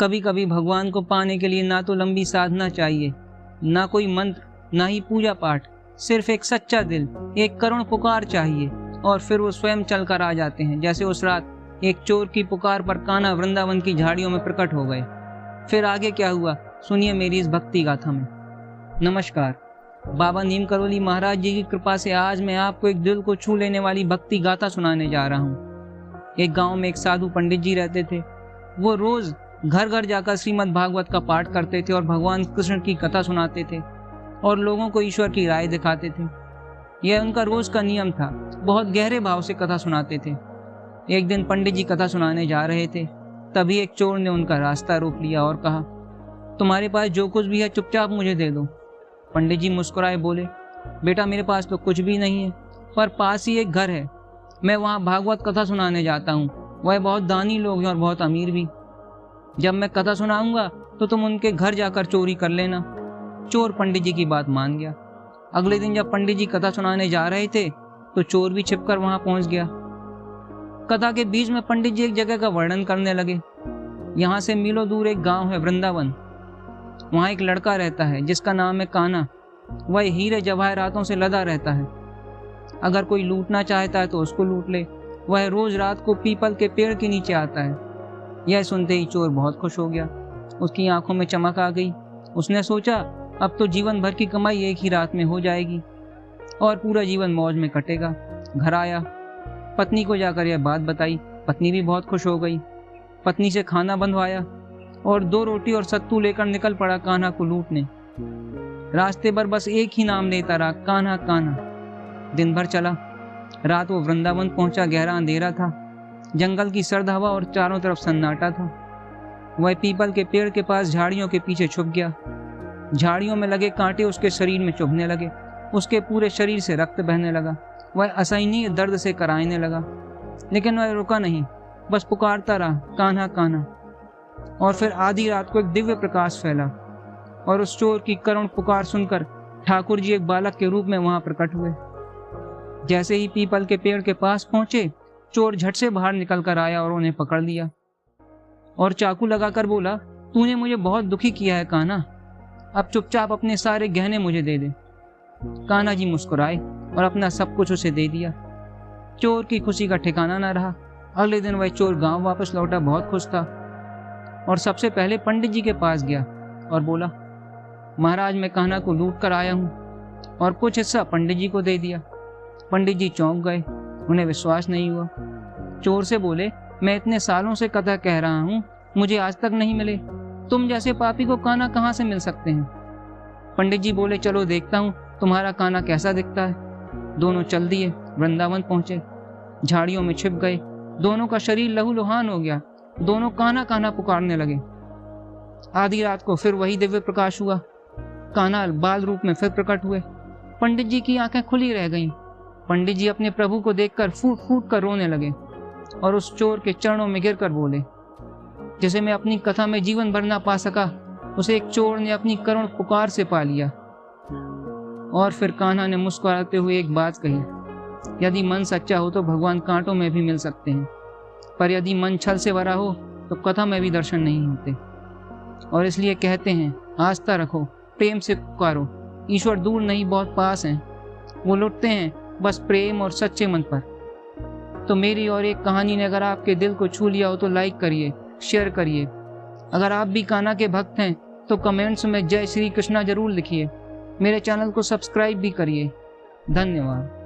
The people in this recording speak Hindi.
कभी कभी भगवान को पाने के लिए ना तो लंबी साधना चाहिए, ना कोई मंत्र, ना ही पूजा पाठ, सिर्फ एक सच्चा दिल, एक करुण पुकार चाहिए और फिर वो स्वयं चल कर आ जाते हैं। जैसे उस रात एक चोर की पुकार पर कान्हा वृंदावन की झाड़ियों में प्रकट हो गए। फिर आगे क्या हुआ सुनिए मेरी इस भक्ति गाथा में। नमस्कार, बाबा नीम करोली महाराज जी की कृपा से आज मैं आपको एक दिल को छू लेने वाली भक्ति गाथा सुनाने जा रहा हूँ। एक गांव में एक साधु पंडित जी रहते थे। वो रोज घर घर जाकर श्रीमद् भागवत का पाठ करते थे और भगवान कृष्ण की कथा सुनाते थे और लोगों को ईश्वर की राय दिखाते थे। यह उनका रोज का नियम था। बहुत गहरे भाव से कथा सुनाते थे। एक दिन पंडित जी कथा सुनाने जा रहे थे, तभी एक चोर ने उनका रास्ता रोक लिया और कहा, तुम्हारे पास जो कुछ भी है चुपचाप मुझे दे दो। पंडित जी मुस्कुराए बोले, बेटा मेरे पास तो कुछ भी नहीं है, पर पास ही एक घर है, मैं वहाँ भागवत कथा सुनाने जाता हूँ। वह बहुत दानी लोग हैं और बहुत अमीर भी। जब मैं कथा सुनाऊंगा तो तुम उनके घर जाकर चोरी कर लेना। चोर पंडित जी की बात मान गया। अगले दिन जब पंडित जी कथा सुनाने जा रहे थे तो चोर भी छिपकर वहां पहुंच गया। कथा के बीच में पंडित जी एक जगह का वर्णन करने लगे। यहाँ से मीलों दूर एक गांव है वृंदावन। वहाँ एक लड़का रहता है जिसका नाम है कान्हा। वह हीरे जवाहरातों से लदा रहता है। अगर कोई लूटना चाहता है तो उसको लूट ले। वह रोज रात को पीपल के पेड़ के नीचे आता है। यह सुनते ही चोर बहुत खुश हो गया। उसकी आंखों में चमक आ गई। उसने सोचा अब तो जीवन भर की कमाई एक ही रात में हो जाएगी और पूरा जीवन मौज में कटेगा। घर आया, पत्नी को जाकर यह बात बताई। पत्नी भी बहुत खुश हो गई। पत्नी से खाना बनवाया और 2 रोटी और सत्तू लेकर निकल पड़ा कान्हा को लूटने। रास्ते भर बस एक ही नाम लेता रहा, कान्हा कान्हा। दिन भर चला। रात वो वृंदावन पहुंचा। गहरा अंधेरा था, जंगल की सर्द हवा और चारों तरफ सन्नाटा था। वह पीपल के पेड़ के पास झाड़ियों के पीछे छुप गया। झाड़ियों में लगे कांटे उसके शरीर में चुभने लगे। उसके पूरे शरीर से रक्त बहने लगा। वह असहनीय दर्द से कराहने लगा, लेकिन वह रुका नहीं, बस पुकारता रहा, कान्हा कान्हा। और फिर आधी रात को एक दिव्य प्रकाश फैला और उस चोर की करुण पुकार सुनकर ठाकुर जी एक बालक के रूप में वहां प्रकट हुए। जैसे ही पीपल के पेड़ के पास पहुंचे, चोर झट से बाहर निकल कर आया और उन्हें पकड़ लिया और चाकू लगाकर बोला, तूने मुझे बहुत दुखी किया है कान्हा, अब चुपचाप अपने सारे गहने मुझे दे दे। कान्हा जी मुस्कुराए और अपना सब कुछ उसे दे दिया। चोर की खुशी का ठिकाना न रहा। अगले दिन वह चोर गांव वापस लौटा, बहुत खुश था और सबसे पहले पंडित जी के पास गया और बोला, महाराज मैं कान्हा को लूट कर आया हूँ, और कुछ हिस्सा पंडित जी को दे दिया। पंडित जी चौंक गए, उन्हें विश्वास नहीं हुआ। चोर से बोले, मैं इतने सालों से कथा कह रहा हूँ, मुझे आज तक नहीं मिले। तुम जैसे पापी को कान्हा कहाँ से मिल सकते हैं? पंडित जी बोले, चलो देखता हूँ तुम्हारा कान्हा कैसा दिखता है। दोनों चल दिए, वृंदावन पहुंचे, झाड़ियों में छिप गए। दोनों का शरीर लहूलुहान हो गया। दोनों कान्हा कान्हा पुकारने लगे। आधी रात को फिर वही दिव्य प्रकाश हुआ। कान्हा बाल रूप में फिर प्रकट हुए। पंडित जी की आंखें खुली रह गईं। पंडित जी अपने प्रभु को देखकर फूट फूट कर रोने लगे और उस चोर के चरणों में गिरकर बोले, जिसे मैं अपनी कथा में जीवन भर ना पा सका, उसे एक चोर ने अपनी करुण पुकार से पा लिया। और फिर कान्हा ने मुस्कुराते हुए एक बात कही, यदि मन सच्चा हो तो भगवान कांटों में भी मिल सकते हैं, पर यदि मन छल से भरा हो तो कथा में भी दर्शन नहीं होते। और इसलिए कहते हैं, आस्था रखो, प्रेम से पुकारो, ईश्वर दूर नहीं बहुत पास हैं। वो लुटते हैं बस प्रेम और सच्चे मन पर। तो मेरी और एक कहानी ने अगर आपके दिल को छू लिया हो तो लाइक करिए, शेयर करिए। अगर आप भी कान्हा के भक्त हैं तो कमेंट्स में जय श्री कृष्णा जरूर लिखिए। मेरे चैनल को सब्सक्राइब भी करिए। धन्यवाद।